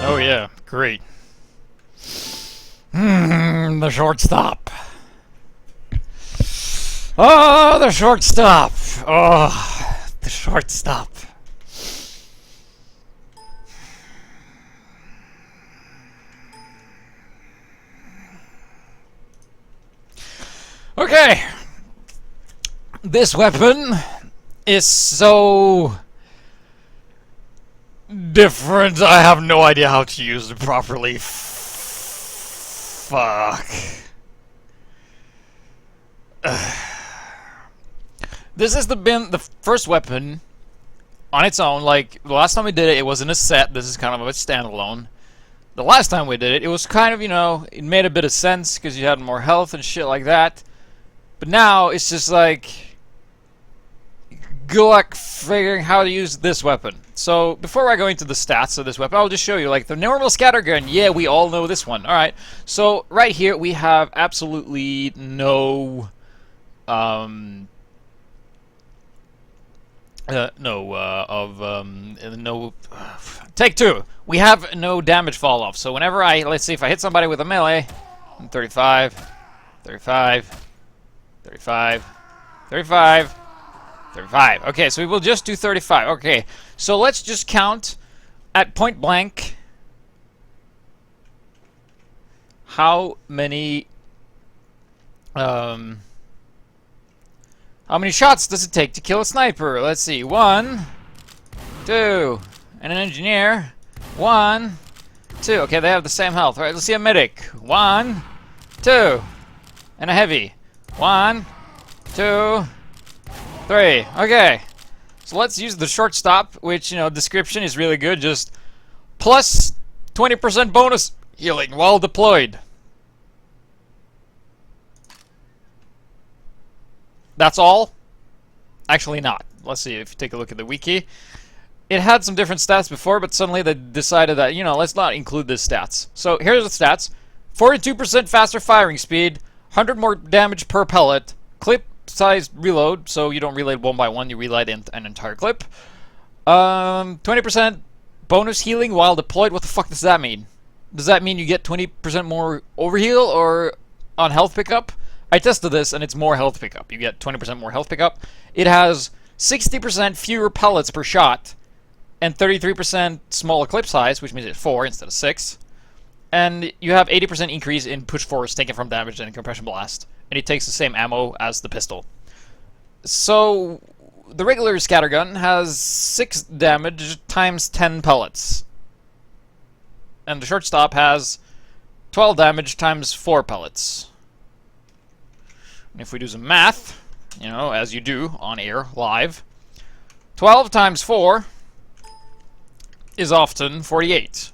Oh yeah, great. The shortstop. Oh, the shortstop. Oh, the shortstop. Okay. This weapon is so different. I have no idea how to use it properly. Fuck. This has been the first weapon on its own. Like, the last time we did it, it was in a set. This is kind of a standalone. The last time we did it, it was kind of, you know, it made a bit of sense because you had more health and shit like that. But now, it's just like, good luck figuring how to use this weapon. So, before I go into the stats of this weapon, I'll just show you, like, the normal scattergun. Yeah, we all know this one. Alright, so, right here, we have absolutely no, take two. We have no damage fall off. So whenever let's see if I hit somebody with a melee, 35, 35, 35, 35, 35. Okay, so we will just do 35. Okay, so let's just count at point blank how many shots does it take to kill a sniper? Let's see. 1, 2, and an engineer. 1, 2. Okay, they have the same health. All right, let's see a medic. 1, 2, and a heavy. 1, 2, 3. Okay, so let's use the shortstop, which, you know, description is really good. Just plus 20% bonus healing while deployed. That's all? Actually not. Let's see if you take a look at the wiki. It had some different stats before, but suddenly they decided that, you know, let's not include the stats. So here's the stats. 42% faster firing speed, 100 more damage per pellet, clip size reload, so you don't reload one by one, you reload an entire clip. 20% bonus healing while deployed. What the fuck does that mean? Does that mean you get 20% more overheal or on health pickup? I tested this and it's more health pickup. You get 20% more health pickup. It has 60% fewer pellets per shot and 33% smaller clip size, which means it's 4 instead of 6. And you have 80% increase in push force taken from damage and compression blast. And it takes the same ammo as the pistol. So the regular scattergun has 6 damage times 10 pellets. And the shortstop has 12 damage times 4 pellets. And if we do some math, you know, as you do on air, live, 12 times 4 is often 48,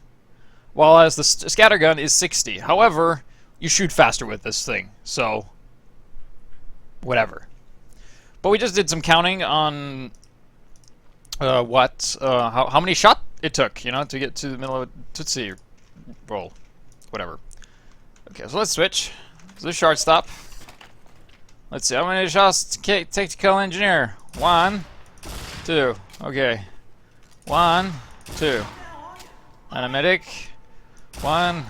while as the scattergun is 60. However, you shoot faster with this thing, so whatever. But we just did some counting on how many shot it took, you know, to get to the middle of a Tootsie roll, whatever. Okay, so let's switch to the shortstop. Let's see, how many shots take to kill an engineer? 1, 2. Okay. 1, 2. And a medic. 1,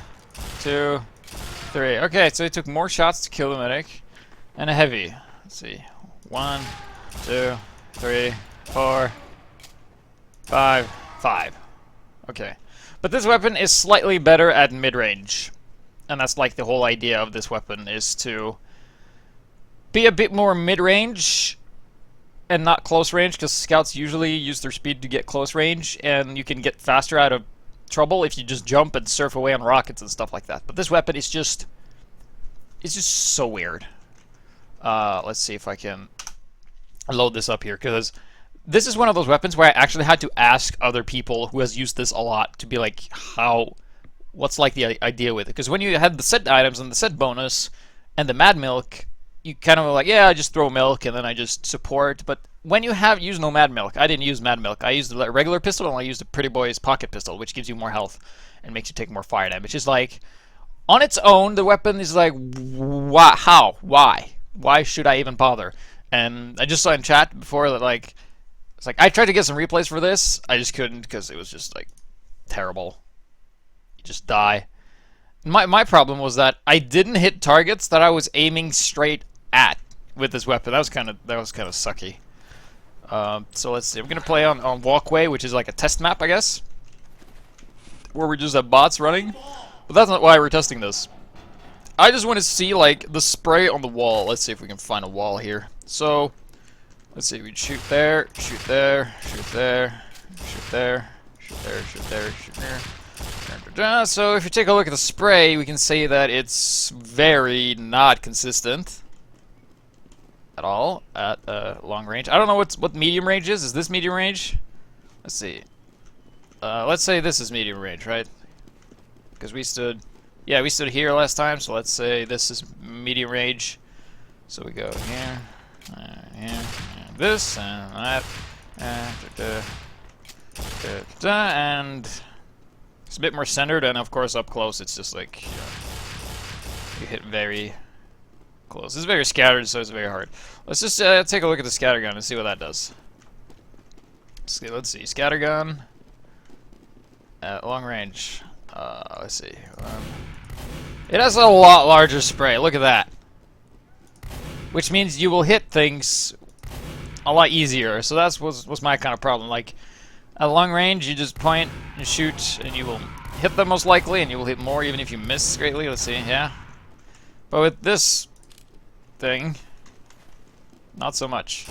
2, 3. Okay, so it took more shots to kill the medic. And a heavy. Let's see. 1, 2, 3, 4, 5. 5. Okay. But this weapon is slightly better at mid-range. And that's like the whole idea of this weapon, is to be a bit more mid-range and not close range, because scouts usually use their speed to get close range, and you can get faster out of trouble if you just jump and surf away on rockets and stuff like that. But this weapon is just, it's just so weird. Let's see if I can load this up here, because this is one of those weapons where I actually had to ask other people who has used this a lot to be like, what's like the idea with it? Because when you had the set items and the set bonus and the mad milk, you kind of like, yeah, I just throw milk and then I just support. But when you have used no mad milk, I didn't use mad milk. I used a regular pistol, and I used a Pretty Boy's pocket pistol, which gives you more health and makes you take more fire damage. It's like, on its own, the weapon is like, how? Why? Why should I even bother? And I just saw in chat before that, like, It's like I tried to get some replays for this, I just couldn't because it was just like terrible. You just die. My problem was that I didn't hit targets that I was aiming straight at with this weapon. That was kind of sucky. So let's see. I'm gonna play on Walkway, which is like a test map, I guess, where we just have bots running. But that's not why we're testing this. I just want to see like the spray on the wall. Let's see if we can find a wall here. So let's see. We shoot there, shoot there, shoot there, shoot there, shoot there, shoot there, shoot there. So if you take a look at the spray, we can say that it's very not consistent at all at long range. I don't know what medium range is. Is this medium range? Let's see. Let's say this is medium range, right? Because we stood here last time. So let's say this is medium range. So we go here, and this, and that, and it's a bit more centered. And of course, up close, it's just like you hit very close. It's very scattered, so it's very hard. Let's just take a look at the scattergun and see what that does. Let's see, scattergun at long range. Let's see. It has a lot larger spray. Look at that. Which means you will hit things a lot easier. So that was my kind of problem. Like at long range, you just point and shoot, and you will hit them most likely, and you will hit more even if you miss greatly. Let's see, yeah. But with this thing, not so much.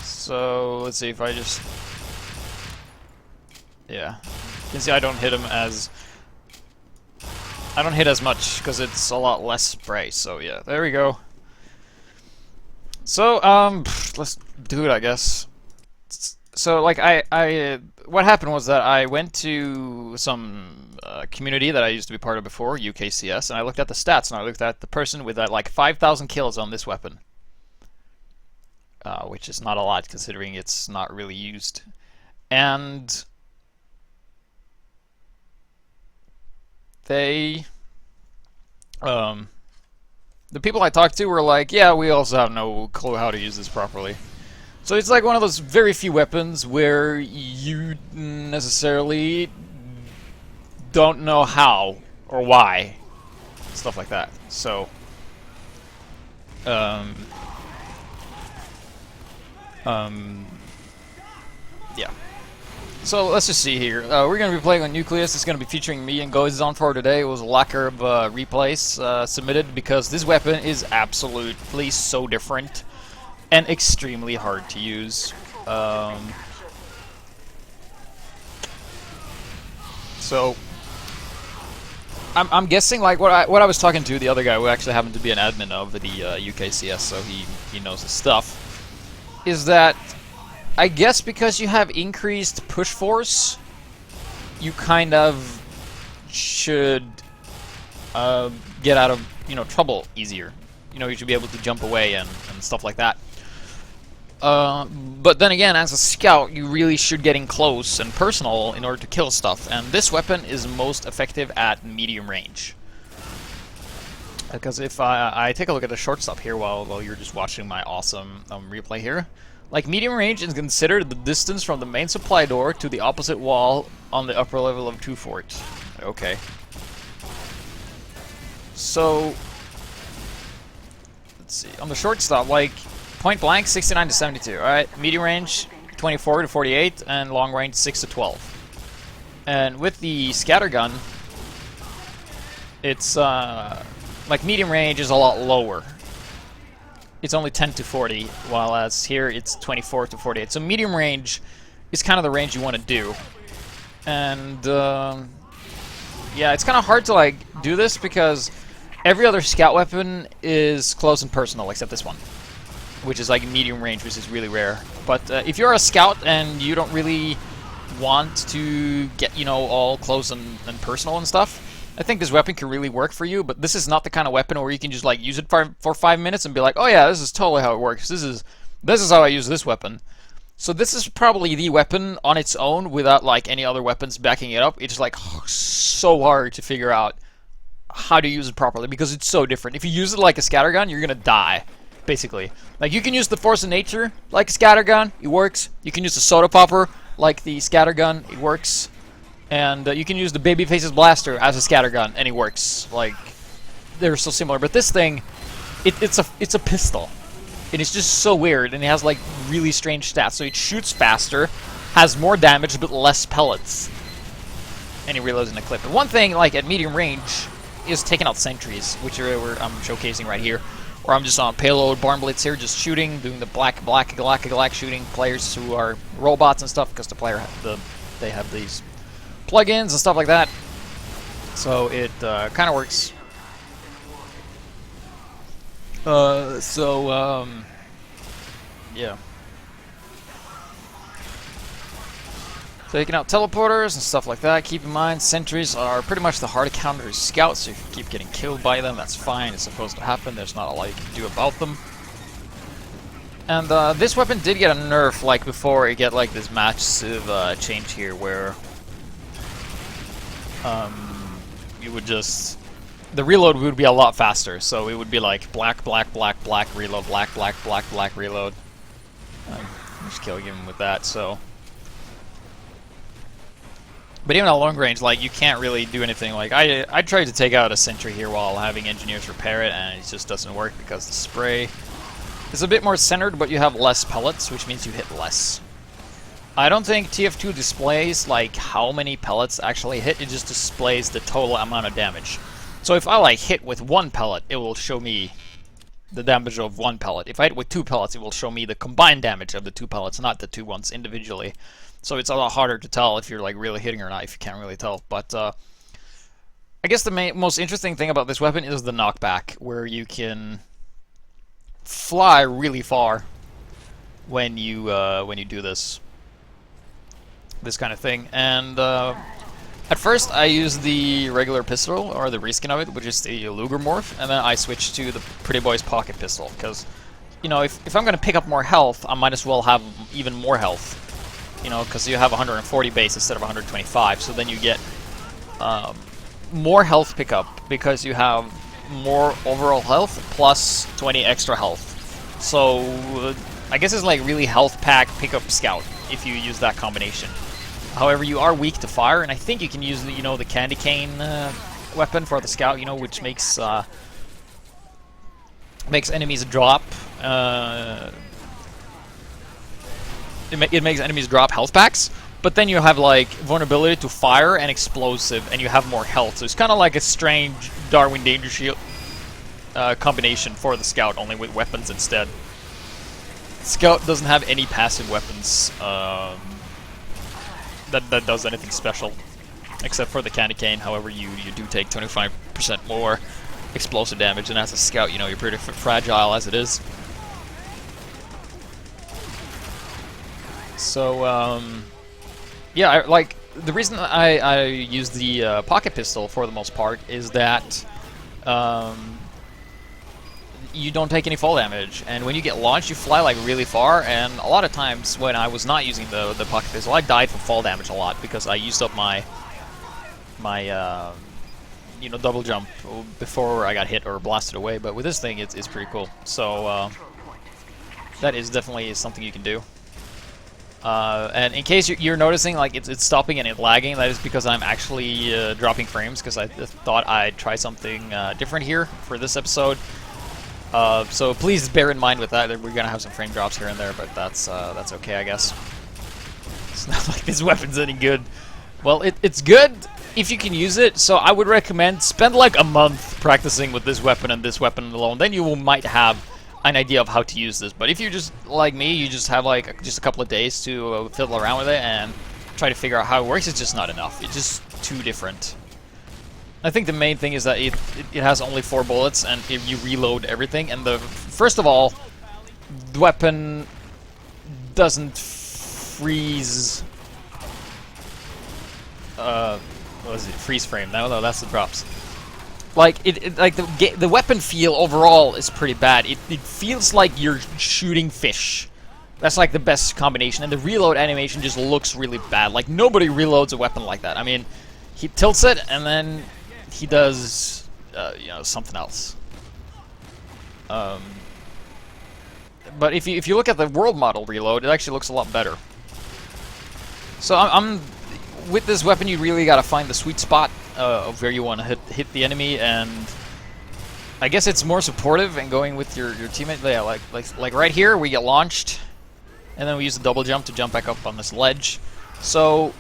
So let's see if I just, yeah, you can see I don't hit him as much because it's a lot less spray. So yeah, there we go. So let's do it, I guess. So like what happened was that I went to some community that I used to be part of before, UKCS, and I looked at the stats, and I looked at the person with like 5,000 kills on this weapon, which is not a lot considering it's not really used. And they, the people I talked to were like, yeah, we also have no clue how to use this properly. So it's like one of those very few weapons where you necessarily don't know how or why, stuff like that. So, yeah. So let's just see here. We're going to be playing on Nucleus. It's going to be featuring me and Goizon for today. It was a lack of replays submitted because this weapon is absolutely so different and extremely hard to use. So I'm guessing like what I was talking to the other guy who actually happened to be an admin of the UKCS, so he knows his stuff, is that I guess because you have increased push force, you kind of should get out of trouble easier. You should be able to jump away and stuff like that. But then again, as a scout, you really should get in close and personal in order to kill stuff, and this weapon is most effective at medium range. Because if I take a look at the shortstop here while you're just watching my awesome replay here, like medium range is considered the distance from the main supply door to the opposite wall on the upper level of 2 fort. Okay. So let's see. On the shortstop, like point blank, 69 to 72. All right. Medium range, 24 to 48, and long range, 6 to 12. And with the scattergun, it's like medium range is a lot lower. It's only 10 to 40, while as here it's 24 to 48. So medium range is kind of the range you want to do. And yeah, it's kind of hard to like do this because every other scout weapon is close and personal except this one, which is like medium range, which is really rare. But if you're a scout and you don't really want to get all close and personal and stuff, I think this weapon can really work for you. But this is not the kind of weapon where you can just like use it for 5 minutes and be like, oh yeah, this is totally how it works. This is how I use this weapon. So this is probably the weapon on its own without like any other weapons backing it up. It's like so hard to figure out how to use it properly because it's so different. If you use it like a scattergun, you're gonna die basically. Like, you can use the Force of Nature, like a Scattergun, it works. You can use the Soda Popper, like the Scattergun, it works. And you can use the Babyface's Blaster as a Scattergun, and it works. Like, they're so similar. But this thing, it's a pistol. And it's just so weird, and it has, like, really strange stats. So it shoots faster, has more damage, but less pellets. And it reloads in a clip. And one thing, like, at medium range, is taking out sentries, which are where I'm showcasing right here. Where I'm just on payload, barn blitz here, just shooting, doing the black shooting players who are robots and stuff, because they have these plugins and stuff like that. So it kind of works. Yeah. Taking out teleporters and stuff like that. Keep in mind, sentries are pretty much the hard to counter scouts, so if you keep getting killed by them, that's fine. It's supposed to happen. There's not a lot you can do about them. And this weapon did get a nerf, like, before it get, like, this massive change here, where you would just... The reload would be a lot faster, so it would be like black, reload, black, reload. Just killing him with that, so... But even at long range, like, you can't really do anything. Like, I tried to take out a sentry here while having engineers repair it, and it just doesn't work because the spray is a bit more centered, but you have less pellets, which means you hit less. I don't think TF2 displays, like, how many pellets actually hit. It just displays the total amount of damage. So if I, like, hit with 1 pellet, it will show me the damage of 1 pellet. If I hit with 2 pellets, it will show me the combined damage of the 2 pellets, not the 2 ones individually. So it's a lot harder to tell if you're, like, really hitting or not, if you can't really tell. But I guess the most interesting thing about this weapon is the knockback, where you can fly really far when you do this kind of thing. And at first I used the regular pistol, or the reskin of it, which is the Luger morph, and then I switched to the Pretty Boy's pocket pistol, because, you know, if I'm going to pick up more health, I might as well have even more health. You know, because you have 140 base instead of 125, so then you get more health pickup because you have more overall health plus 20 extra health. So I guess it's like really health pack pickup scout if you use that combination. However, you are weak to fire, and I think you can use the, you know, the candy cane weapon for the scout, you know, which makes enemies drop. It makes enemies drop health packs, but then you have, like, vulnerability to fire and explosive, and you have more health. So it's kind of like a strange Darwin Danger Shield combination for the Scout, only with weapons instead. Scout doesn't have any passive weapons that does anything special, except for the candy cane. However, you do take 25% more explosive damage, and as a Scout, you know, you're pretty fragile as it is. So, yeah, like, the reason I use the pocket pistol for the most part is that you don't take any fall damage, and when you get launched, you fly, like, really far, and a lot of times when I was not using the pocket pistol, I died from fall damage a lot, because I used up my you know, double jump before I got hit or blasted away. But with this thing, it's pretty cool. So, that is definitely something you can do. And in case you're noticing, like, it's stopping and it's lagging, that is because I'm actually dropping frames, because I thought I'd try something different here for this episode. So please bear in mind with that we're gonna have some frame drops here and there, but that's okay, I guess. It's not like this weapon's any good. Well, it's good if you can use it, so I would recommend spend like a month practicing with this weapon and this weapon alone. Then you might have an idea of how to use this. But if you're just like me, you just have like just a couple of days to fiddle around with it and try to figure out how it works, it's just not enough. It's just too different. I think the main thing is that it has only 4 bullets, and you reload everything. And first of all, the weapon doesn't freeze. What is it? Freeze frame? No, that's the drops. Like like the weapon feel overall is pretty bad. It feels like you're shooting fish. That's like the best combination, and the reload animation just looks really bad. Like nobody reloads a weapon like that. I mean, he tilts it and then he does you know, something else. But if you look at the world model reload, it actually looks a lot better. So I'm with this weapon, you really gotta find the sweet spot of where you want to hit the enemy, and I guess it's more supportive and going with your teammate. Yeah, like right here, we get launched, and then we use the double jump to jump back up on this ledge. So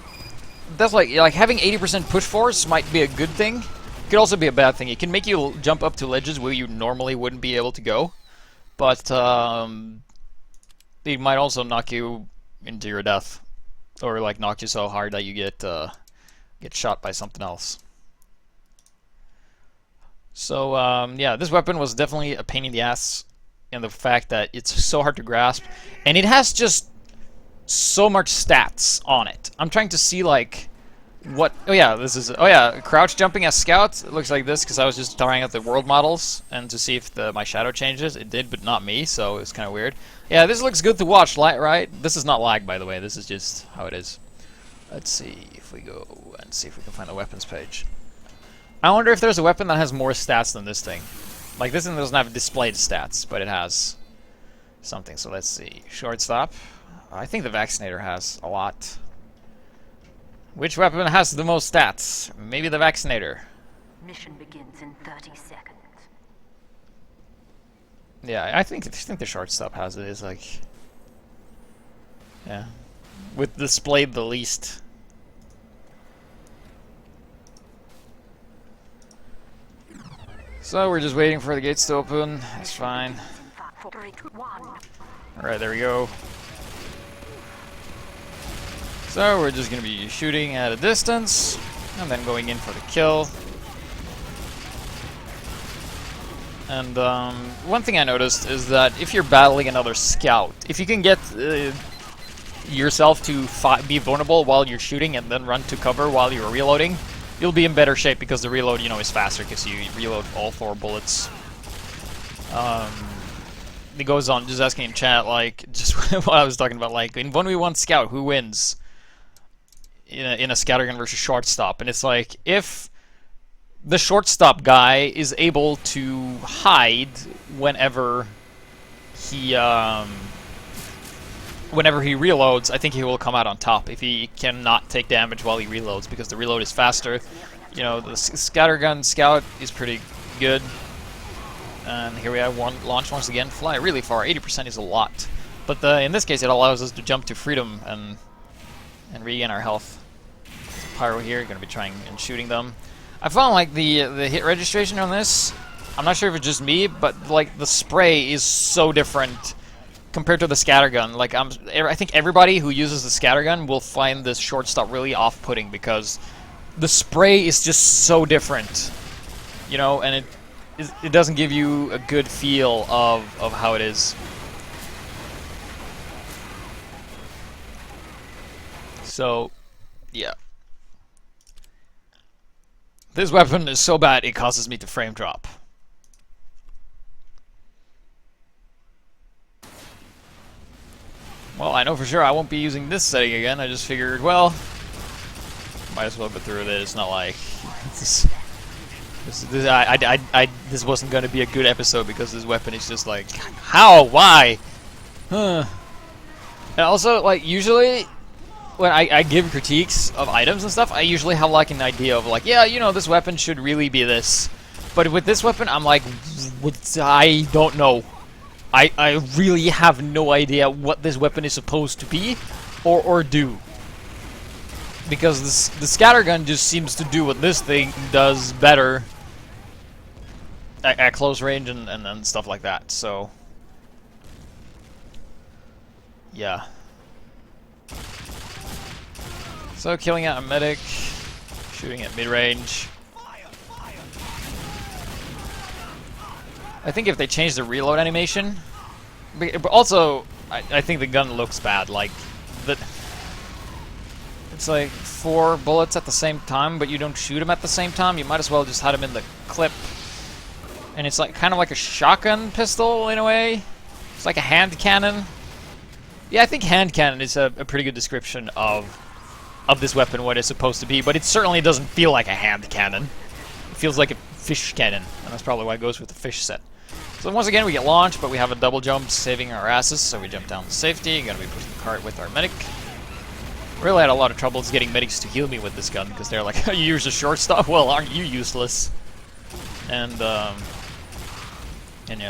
that's like having 80% push force might be a good thing. It could also be a bad thing. It can make you jump up to ledges where you normally wouldn't be able to go, but it might also knock you into your death. Or like knock you so hard that you get shot by something else. So yeah, this weapon was definitely a pain in the ass in the fact that it's so hard to grasp, and it has just so much stats on it. I'm trying to see like what. Oh yeah, this is. Oh yeah, crouch jumping as scout. It looks like this because I was just trying out the world models and to see if my shadow changes. It did, but not me, so it's kind of weird. Yeah, this looks good to watch, right? This is not lag, by the way. This is just how it is. Let's see if we go and see if we can find the weapons page. I wonder if there's a weapon that has more stats than this thing. Like, this one doesn't have displayed stats, but it has something. So let's see. Shortstop. I think the Vaccinator has a lot. Which weapon has the most stats? Maybe the Vaccinator. Mission begins in 30 seconds. Yeah, I think the Shortstop has it. It's like, yeah, with displayed the least. So we're just waiting for the gates to open. That's fine. Alright, there we go. So we're just gonna be shooting at a distance and then going in for the kill. And one thing I noticed is that if you're battling another scout, if you can get yourself to be vulnerable while you're shooting and then run to cover while you're reloading, you'll be in better shape because the reload, you know, is faster because you reload all 4 bullets. It goes on just asking in chat, like, just what I was talking about, like, in 1v1 scout, who wins in a Scattergun versus Shortstop? And it's like, if the Shortstop guy is able to hide whenever he reloads, I think he will come out on top if he cannot take damage while he reloads, because the reload is faster. You know, the Scattergun Scout is pretty good. And here we have one launch once again. Fly really far. 80% is a lot. But in this case, it allows us to jump to freedom and regain our health. Pyro here, going to be trying and shooting them. I found like the hit registration on this, I'm not sure if it's just me, but like the spray is so different compared to the Scattergun. Like I think everybody who uses the Scattergun will find this Shortstop really off-putting because the spray is just so different, you know, and it doesn't give you a good feel of how it is. So, yeah. This weapon is so bad it causes me to frame drop. Well, I know for sure I won't be using this setting again. I just figured, well, might as well go through with it. It's not like this wasn't going to be a good episode because this weapon is just like, how? Why? Huh. And also, like, usually when I give critiques of items and stuff, I usually have like an idea of like, yeah, you know, this weapon should really be this. But with this weapon, I'm like, I don't know. I really have no idea what this weapon is supposed to be or do. Because the Scattergun just seems to do what this thing does better at close range and stuff like that. So, yeah. So killing at a medic, shooting at mid-range. I think if they change the reload animation, but also I think the gun looks bad. Like it's like 4 bullets at the same time, but you don't shoot them at the same time. You might as well just have them in the clip. And it's like kind of like a shotgun pistol in a way. It's like a hand cannon. Yeah, I think hand cannon is a pretty good description of this weapon, what it's supposed to be, but it certainly doesn't feel like a hand cannon. It feels like a fish cannon, and that's probably why it goes with the fish set. So once again, we get launched, but we have a double jump saving our asses, so we jump down to safety. Gonna be pushing the cart with our medic. Really had a lot of troubles getting medics to heal me with this gun, because they're like, you use a shortstop? Well, aren't you useless? And yeah,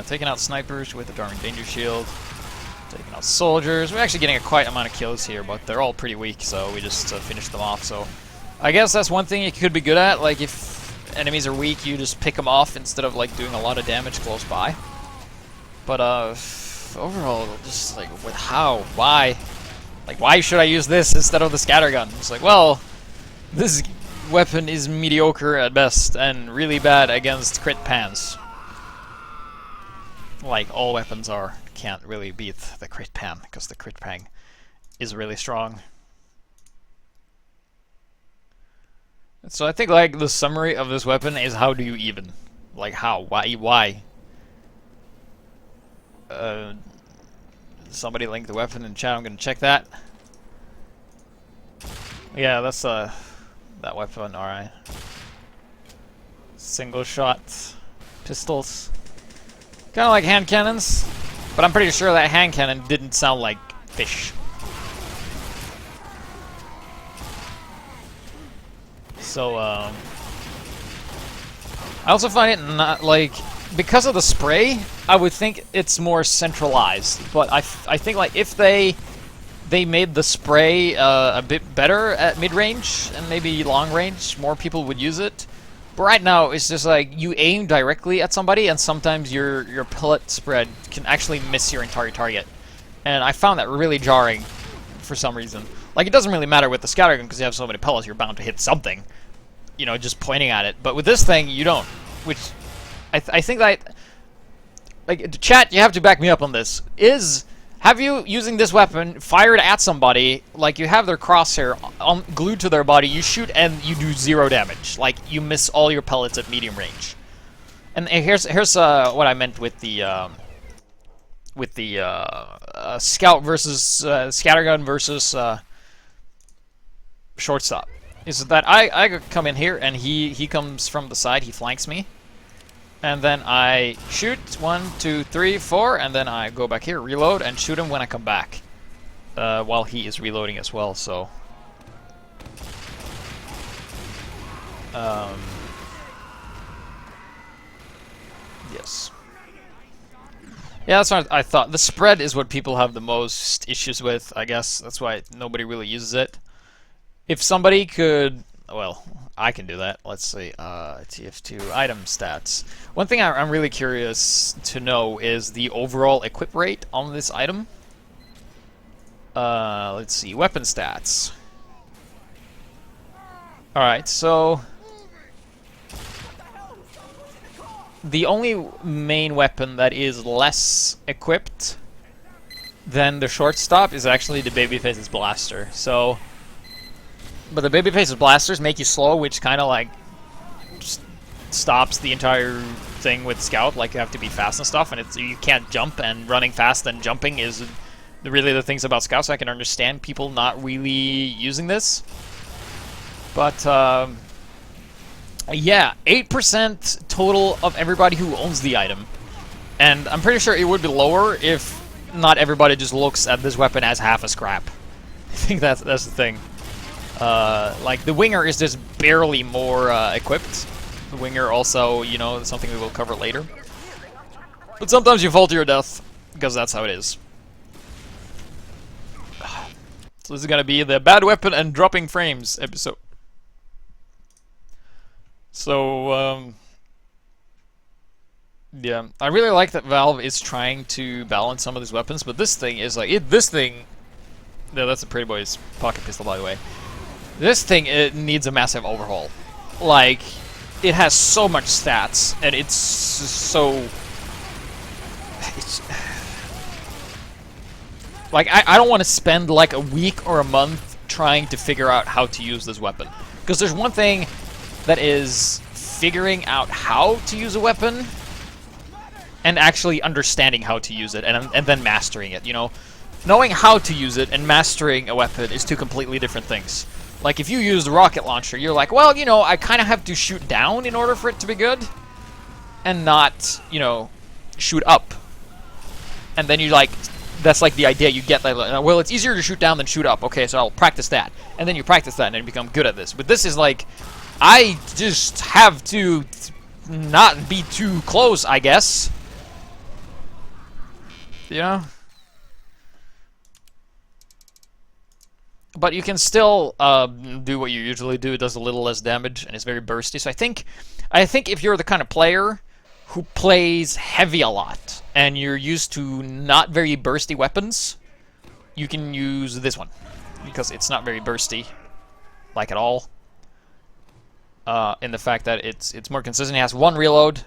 taking out snipers with the Darwin Danger Shield. Taking out soldiers. We're actually getting a quite amount of kills here, but they're all pretty weak, so we just finished them off. So I guess that's one thing you could be good at. Like, if enemies are weak, you just pick them off instead of, like, doing a lot of damage close by. But, overall, just, like, with how? Why? Like, why should I use this instead of the Scattergun? It's like, well, this weapon is mediocre at best and really bad against crit pans. Like all weapons are. Can't really beat the crit pan because the crit pan is really strong. So I think like the summary of this weapon is how do you even? Like how? Why? Somebody link the weapon in chat. I'm gonna check that. Yeah, that's that weapon. All right. Single shot pistols. Kind of like hand cannons, but I'm pretty sure that hand cannon didn't sound like fish. So, I also find it not like, because of the spray, I would think it's more centralized. But I think like if they made the spray a bit better at mid-range and maybe long range, more people would use it. But right now, it's just like you aim directly at somebody, and sometimes your pellet spread can actually miss your entire target. And I found that really jarring for some reason. Like, it doesn't really matter with the Scattergun because you have so many pellets, you're bound to hit something. You know, just pointing at it. But with this thing, you don't. Which, I think that... Like, chat, you have to back me up on this. Have you, using this weapon, fired at somebody, like you have their crosshair glued to their body, you shoot and you do 0 damage. Like, you miss all your pellets at medium range. And here's what I meant with the scout versus scattergun versus shortstop. Is that I come in here and he comes from the side, he flanks me. And then I shoot 1, 2, 3, 4, and then I go back here, reload, and shoot him when I come back. While he is reloading as well, so... yes. Yeah, that's what I thought. The spread is what people have the most issues with, I guess. That's why nobody really uses it. If somebody could... well... I can do that. Let's see. TF2 item stats. One thing I'm really curious to know is the overall equip rate on this item. Let's see. Weapon stats. Alright, so... the only main weapon that is less equipped than the shortstop is actually the Babyface's blaster. So... but the Babyface's blasters make you slow, which kind of like stops the entire thing with Scout. Like, you have to be fast and stuff, and you can't jump, and running fast and jumping is really the things about Scout, so I can understand people not really using this. But, yeah, 8% total of everybody who owns the item. And I'm pretty sure it would be lower if not everybody just looks at this weapon as half a scrap. I think that's the thing. Like, the Winger is just barely more equipped. The Winger also, you know, something we will cover later. But sometimes you fall to your death, because that's how it is. So this is gonna be the bad weapon and dropping frames episode. So, yeah. I really like that Valve is trying to balance some of these weapons, but this thing is like, this thing... no, that's a Pretty Boy's pocket pistol, by the way. This thing, it needs a massive overhaul. Like, it has so much stats, and it's so... like, I don't want to spend like a week or a month trying to figure out how to use this weapon. Because there's one thing that is figuring out how to use a weapon, and actually understanding how to use it, and then mastering it, you know? Knowing how to use it and mastering a weapon is two completely different things. Like, if you use the rocket launcher, you're like, well, you know, I kind of have to shoot down in order for it to be good. And not, you know, shoot up. And then you like, that's like the idea you get. Like, well, it's easier to shoot down than shoot up. Okay, so I'll practice that. And then you practice that and then you become good at this. But this is like, I just have to not be too close, I guess. You know? But you can still do what you usually do. It does a little less damage and it's very bursty. So I think if you're the kind of player who plays heavy a lot and you're used to not very bursty weapons, you can use this one because it's not very bursty, like at all. In the fact that it's more consistent. It has one reload,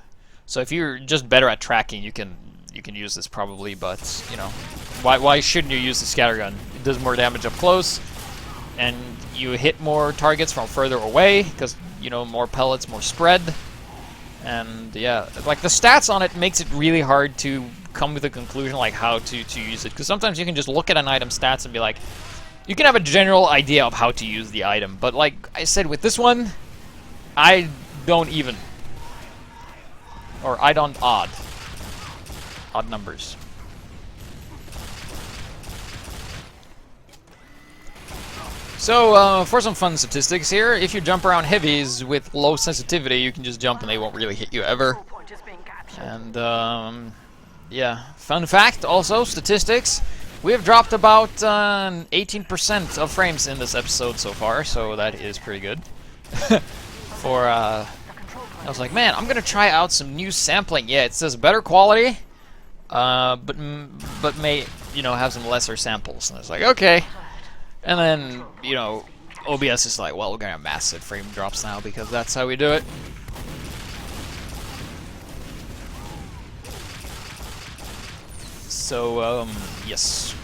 so if you're just better at tracking, you can use this probably. But you know, why shouldn't you use the scattergun? It does more damage up close, and you hit more targets from further away because you know more pellets, more spread. And yeah, like the stats on it makes it really hard to come with a conclusion like how to use it, because sometimes you can just look at an item stats and be like, you can have a general idea of how to use the item, but like I said with this one, I don't even, or I don't odd numbers. So, for some fun statistics here, if you jump around heavies with low sensitivity, you can just jump and they won't really hit you ever. And, yeah. Fun fact, also, statistics. We have dropped about 18% of frames in this episode so far, so that is pretty good. I was like, man, I'm gonna try out some new sampling. Yeah, it says better quality, but may, you know, have some lesser samples. And I was like, okay. And then, you know, OBS is like, well, we're gonna have massive frame drops now because that's how we do it. So, yes.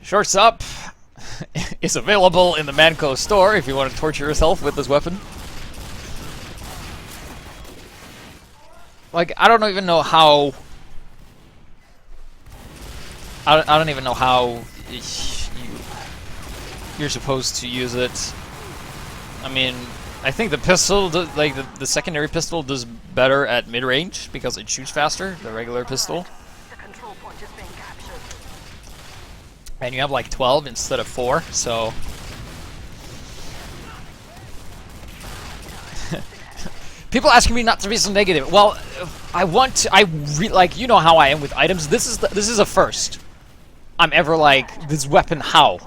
Shortstop is available in the Manco store if you want to torture yourself with this weapon. Like, I don't even know how... I don't even know how you're supposed to use it. I mean, I think the pistol, like the secondary pistol, does better at mid-range because it shoots faster. The regular pistol, and you have like 12 instead of 4, so. People asking me not to be so negative. Well, I want to. Like, you know how I am with items. This is a first. I'm ever like, this weapon, how?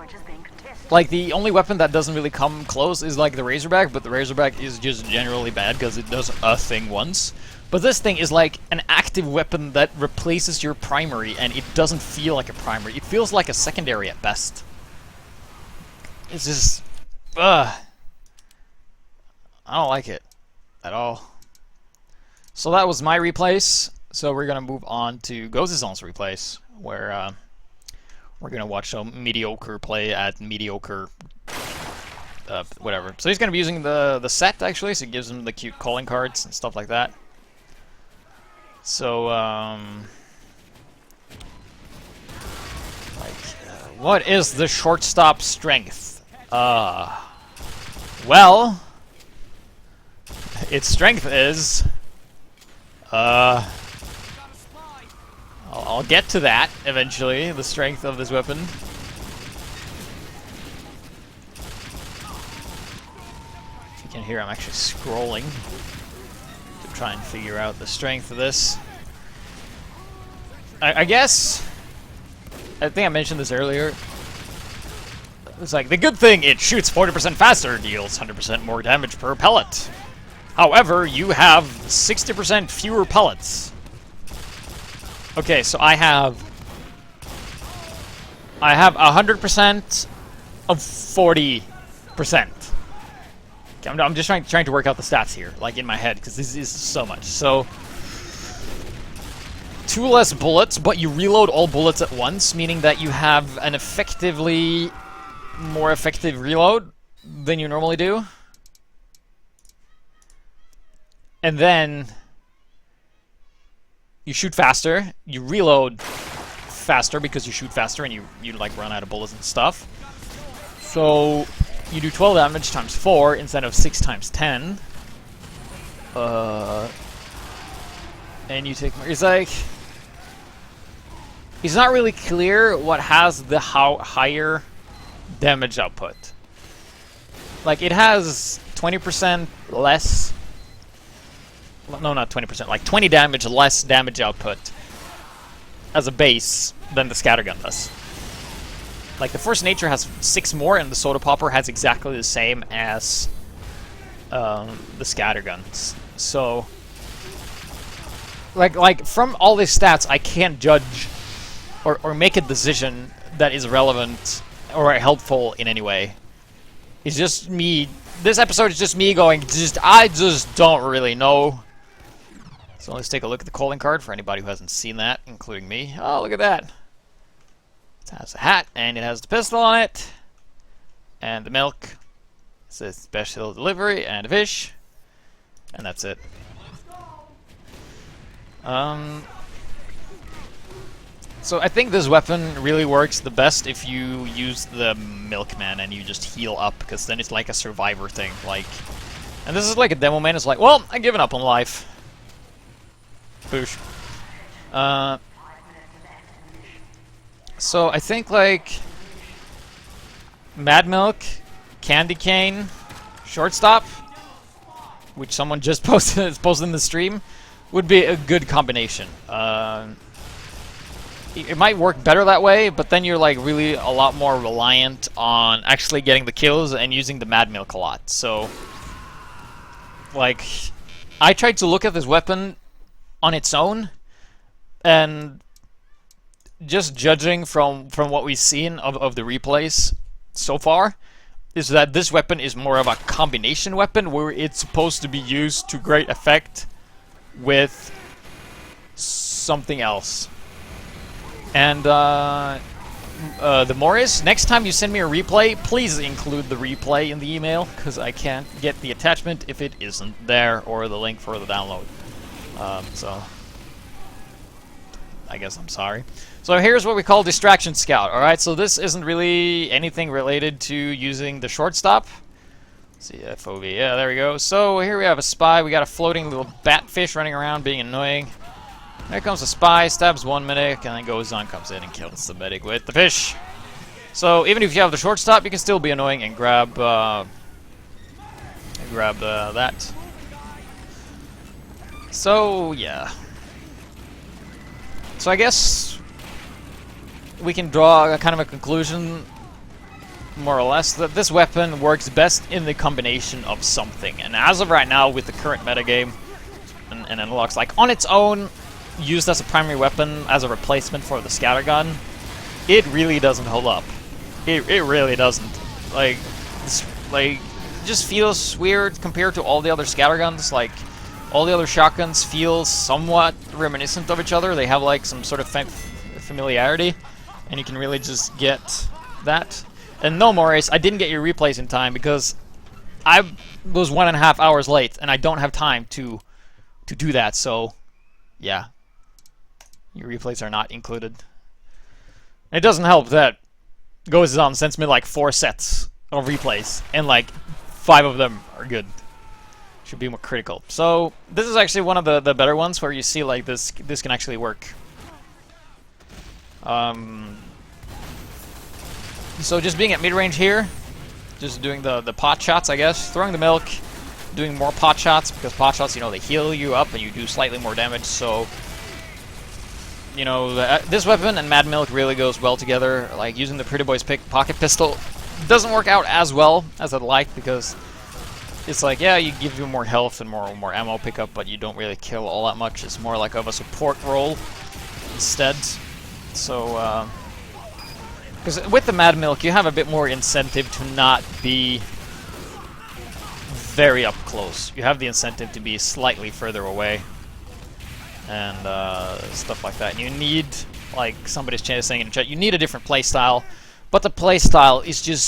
Like, the only weapon that doesn't really come close is like the Razorback, but the Razorback is just generally bad because it does a thing once. But this thing is like an active weapon that replaces your primary, and it doesn't feel like a primary. It feels like a secondary at best. It's just, I don't like it at all. So that was my replace. So we're gonna move on to Gozizon's replace, where we're gonna watch some mediocre play at mediocre, whatever. So he's gonna be using the set actually, so it gives him the cute calling cards and stuff like that. So what is the shortstop strength? Well, its strength is I'll get to that eventually, the strength of this weapon. If you can hear, I'm actually scrolling to try and figure out the strength of this. I guess, I think I mentioned this earlier. It's like, the good thing, it shoots 40% faster, deals 100% more damage per pellet. However, you have 60% fewer pellets. Okay, so I have 100% of 40%. Okay, I'm just trying to work out the stats here, like in my head, because this is so much. So 2 less bullets, but you reload all bullets at once, meaning that you have an effectively more effective reload than you normally do. And then you shoot faster, you reload faster because you shoot faster and you like run out of bullets and stuff. So you do 12 damage times 4 instead of 6 times 10. and you take more. It's like it's not really clear what has the higher damage output. Like it has 20% less. No, not 20%. Like 20 damage less damage output as a base than the Scattergun does. Like the Force Nature has 6 more, and the Soda Popper has exactly the same as the Scatterguns. So, like from all these stats, I can't judge or make a decision that is relevant or helpful in any way. It's just me. This episode is just me going. I just don't really know. So let's take a look at the calling card for anybody who hasn't seen that, including me. Oh, look at that. It has a hat, and it has the pistol on it. And the milk. It says special delivery, and a fish. And that's it. So I think this weapon really works the best if you use the Milkman and you just heal up, because then it's like a survivor thing. Like, and this is like a demo man. It's like, well, I've given up on life. Boosh. So I think like Mad Milk, Candy Cane, Shortstop, which someone just posted in the stream, would be a good combination. It might work better that way, but then you're like really a lot more reliant on actually getting the kills and using the Mad Milk a lot. So, like, I tried to look at this weapon on its own, and just judging from what we've seen of the replays so far, is that this weapon is more of a combination weapon where it's supposed to be used to great effect with something else. And the Morris, next time you send me a replay, please include the replay in the email, because I can't get the attachment if it isn't there, or the link for the download. So I guess I'm sorry. So here's what we call Distraction Scout. Alright, so this isn't really anything related to using the Shortstop. Let's see, FOV, yeah, there we go. So here we have a spy. We got a floating little batfish running around being annoying. There comes a spy, stabs one medic, and then goes on, comes in and kills the medic with the fish. So even if you have the Shortstop, you can still be annoying and grab that. So yeah. So I guess we can draw a kind of a conclusion, more or less, that this weapon works best in the combination of something. And as of right now, with the current metagame and analogs, like on its own, used as a primary weapon as a replacement for the Scattergun, it really doesn't hold up. It really doesn't. Like, it just feels weird compared to all the other Scatterguns. Like, all the other shotguns feel somewhat reminiscent of each other. They have like some sort of familiarity, and you can really just get that. And no, Maurice, I didn't get your replays in time because I was 1.5 hours late, and I don't have time to do that. So, yeah. Your replays are not included. It doesn't help that Goes-On sends me like 4 sets of replays, and like 5 of them are good. Should be more critical. So this is actually one of the better ones where you see like this can actually work. So just being at mid-range here, just doing the pot shots, I guess, throwing the milk, doing more pot shots, because pot shots, you know, they heal you up and you do slightly more damage. So, you know, this weapon and Mad Milk really goes well together. Like, using the Pretty Boy's pocket pistol doesn't work out as well as I'd like, because it's like, yeah, you give you more health and more ammo pickup, but you don't really kill all that much. It's more like of a support role instead. So, because with the Mad Milk, you have a bit more incentive to not be very up close. You have the incentive to be slightly further away, and stuff like that. And you need, like somebody's saying in the chat, you need a different playstyle, but the playstyle is just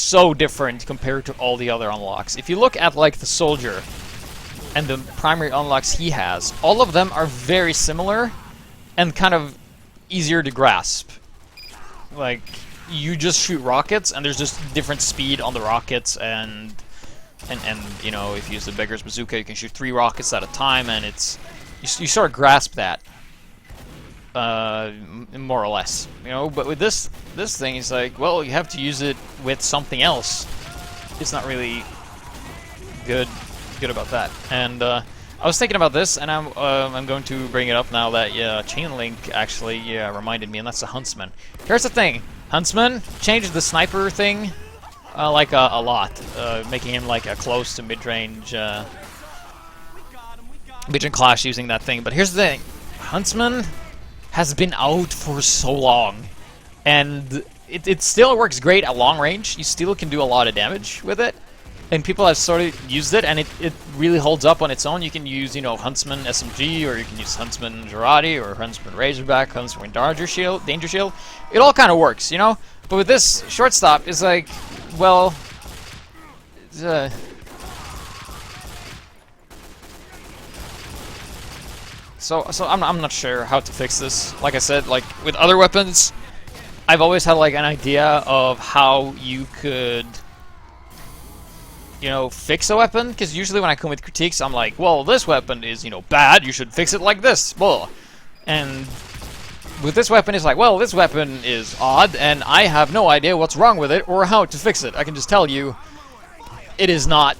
so different compared to all the other unlocks. If you look at like the soldier and the primary unlocks he has, all of them are very similar and kind of easier to grasp. Like, you just shoot rockets, and there's just different speed on the rockets, and you know, if you use the Beggar's Bazooka, you can shoot 3 rockets at a time, and it's you sort of grasp that, more or less, you know. But with this thing, it's like, well, you have to use it with something else. It's not really good about that. And I was thinking about this, and I'm going to bring it up now that Chain Link actually reminded me, and that's the Huntsman. Here's the thing, Huntsman changed the sniper thing like a lot, making him like a close to mid-range clash using that thing. But here's the thing, Huntsman has been out for so long, and it still works great at long range. You still can do a lot of damage with it. And people have sort of used it, and it really holds up on its own. You can use, you know, Huntsman SMG, or you can use Huntsman Girardi, or Huntsman Razorback, Huntsman Danger Shield. It all kind of works, you know? But with this Shortstop, it's like, well... So I'm not sure how to fix this. Like I said, like, with other weapons, I've always had, like, an idea of how you could... you know, fix a weapon, because usually when I come with critiques, I'm like, well, this weapon is, you know, bad, you should fix it like this, blah. And with this weapon, it's like, well, this weapon is odd, and I have no idea what's wrong with it, or how to fix it. I can just tell you, it is not,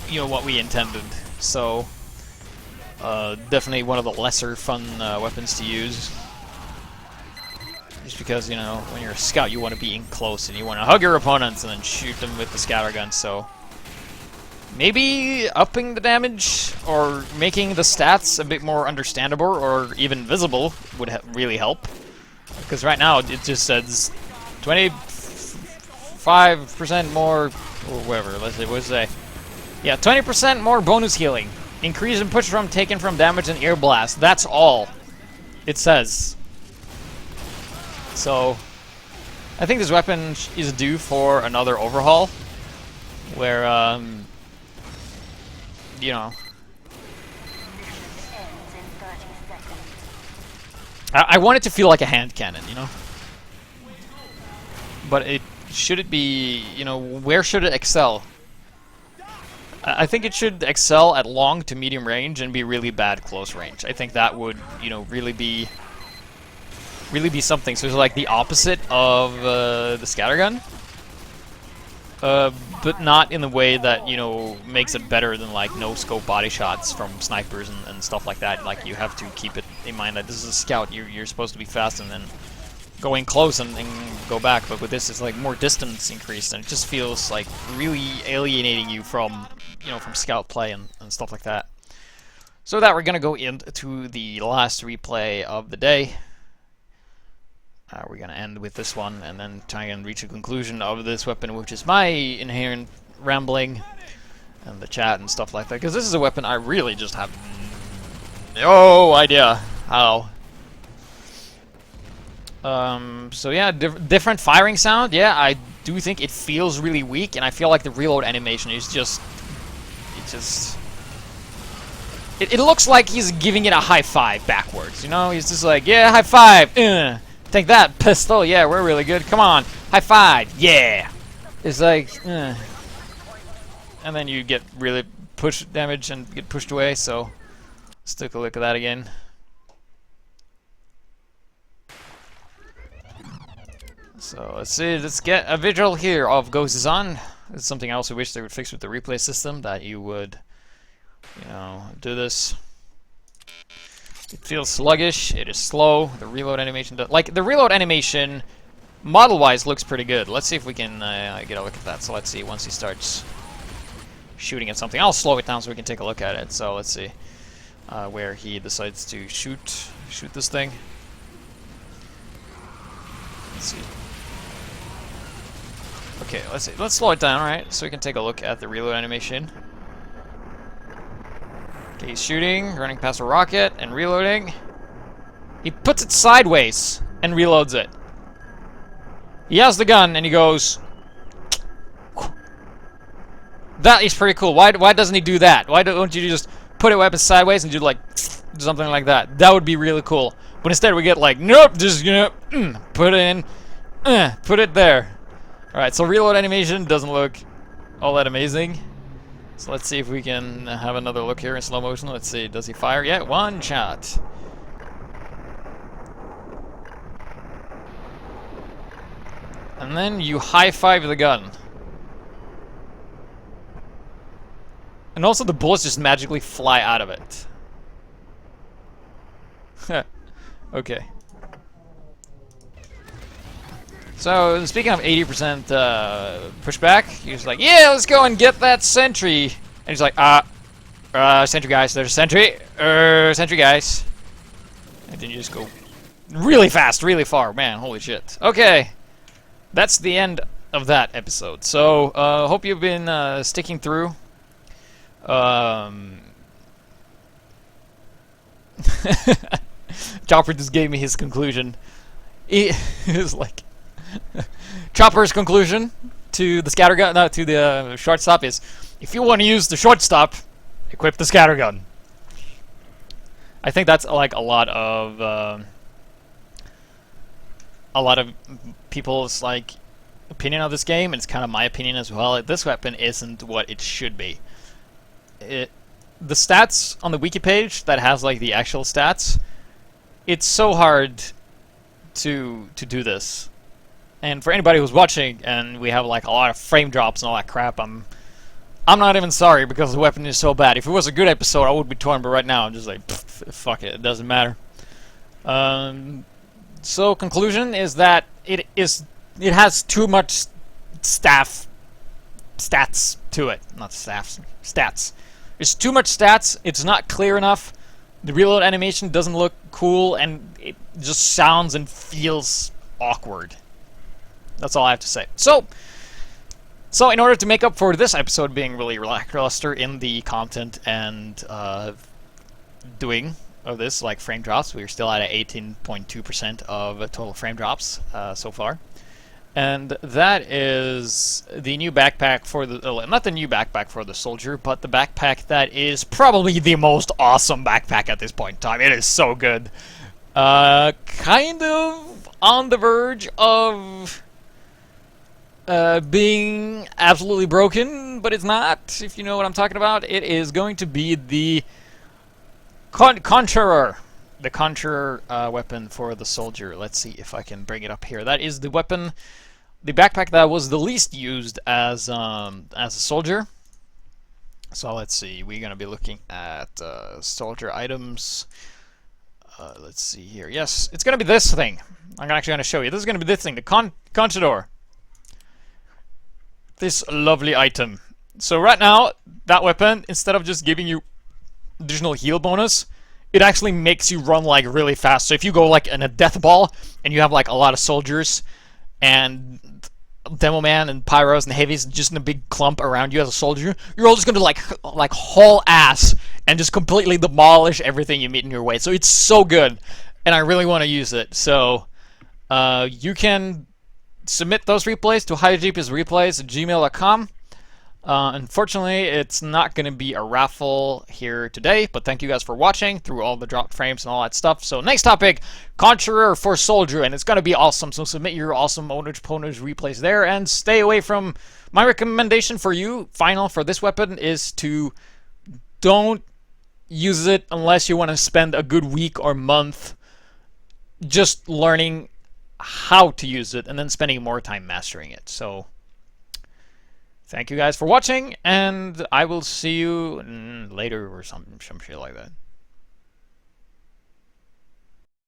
you know, what we intended. So, definitely one of the lesser fun weapons to use. Just because, you know, when you're a scout, you want to be in close, and you want to hug your opponents and then shoot them with the Scattergun, so... maybe upping the damage, or making the stats a bit more understandable, or even visible, would really help. Because right now, it just says 25% more, or whatever, let's see, what does it say? Yeah, 20% more bonus healing. Increase in push from taken from damage and ear blast. That's all it says. So, I think this weapon is due for another overhaul, where, you know, I want it to feel like a hand cannon, you know? But should it be, you know, where should it excel? I think it should excel at long to medium range and be really bad close range. I think that would, you know, really be something. So it's like the opposite of the Scattergun, but not in the way that, you know, makes it better than like no scope body shots from snipers and stuff like that. Like, you have to keep it in mind that this is a scout. You're supposed to be fast and then go in close and go back. But with this, it's like more distance increased, and it just feels like really alienating you from, you know, from scout play and stuff like that. So that we're gonna go into the last replay of the day. We're going to end with this one, and then try and reach a conclusion of this weapon, which is my inherent rambling, and the chat and stuff like that, because this is a weapon I really just have no idea how. So yeah, different firing sound. Yeah, I do think it feels really weak, and I feel like the reload animation is just... It looks like he's giving it a high five backwards, you know? He's just like, yeah, high five, take that, pistol, yeah, we're really good, come on, high five, yeah! It's like, and then you get really push damage and get pushed away, so let's take a look at that again. So let's see, let's get a visual here of Ghost is On. It's something I also wish they would fix with the replay system, that you would, you know, do this. It feels sluggish, it is slow, the reload animation like, the reload animation, model-wise, looks pretty good. Let's see if we can get a look at that. So let's see, once he starts shooting at something, I'll slow it down so we can take a look at it. So let's see where he decides to shoot this thing. Let's see. Okay, let's see, let's slow it down, right, so we can take a look at the reload animation. Okay, he's shooting, running past a rocket, and reloading. He puts it sideways and reloads it. He has the gun, and he goes... That is pretty cool. Why doesn't he do that? Why don't you just put a weapon sideways and do, like, something like that? That would be really cool. But instead we get, like, nope, just, you know, put it in, put it there. Alright, so reload animation doesn't look all that amazing. So let's see if we can have another look here in slow motion. Let's see, does he fire? Yeah, one shot. And then you high-five the gun. And also the bullets just magically fly out of it. Okay. So, speaking of 80% pushback, he's like, yeah, let's go and get that sentry. And he's like, sentry guys, there's a sentry. Sentry guys. And then you just go really fast, really far. Man, holy shit. Okay. That's the end of that episode. So, hope you've been sticking through. Chopper just gave me his conclusion. He is like... Chopper's conclusion to the scattergun, no, to the shortstop is, if you want to use the shortstop, equip the scattergun. I think that's like a lot of people's like opinion of this game, and it's kind of my opinion as well. This weapon isn't what it should be. The stats on the wiki page that has like the actual stats, it's so hard to do this. And for anybody who's watching, and we have like a lot of frame drops and all that crap, I'm not even sorry because the weapon is so bad. If it was a good episode, I would be torn, but right now I'm just like, fuck it, it doesn't matter. So conclusion is that it has too much stats to it, not staffs, stats. There's too much stats. It's not clear enough. The reload animation doesn't look cool, and it just sounds and feels awkward. That's all I have to say. So in order to make up for this episode being really lackluster in the content and doing of this, like frame drops, we're still at 18.2% of total frame drops so far. And that is the new backpack for the... not the new backpack for the soldier, but the backpack that is probably the most awesome backpack at this point in time. It is so good. Kind of on the verge of... being absolutely broken, but it's not, if you know what I'm talking about. It is going to be the Conjurer. The Conjurer weapon for the soldier. Let's see if I can bring it up here. That is the weapon, the backpack that was the least used as a soldier. So let's see, we're going to be looking at soldier items. Let's see here. Yes, it's going to be this thing. I'm actually going to show you. This is going to be this thing, the Conjurer. This lovely item. So right now, that weapon, instead of just giving you additional heal bonus, it actually makes you run like really fast. So if you go like in a death ball and you have like a lot of soldiers and demo man and pyros and heavies just in a big clump around you as a soldier, you're all just gonna like haul ass and just completely demolish everything you meet in your way. So it's so good, and I really want to use it. So you can submit those replays to HiGPSreplays@gmail.com. Unfortunately, it's not going to be a raffle here today, but thank you guys for watching through all the dropped frames and all that stuff. So next topic, Conjurer for Soldier, and it's going to be awesome. So submit your awesome owners replays there, and stay away from... My recommendation for you, final for this weapon, is to don't use it unless you want to spend a good week or month just learning how to use it and then spending more time mastering it. So thank you guys for watching, and I will see you later or some shit like that.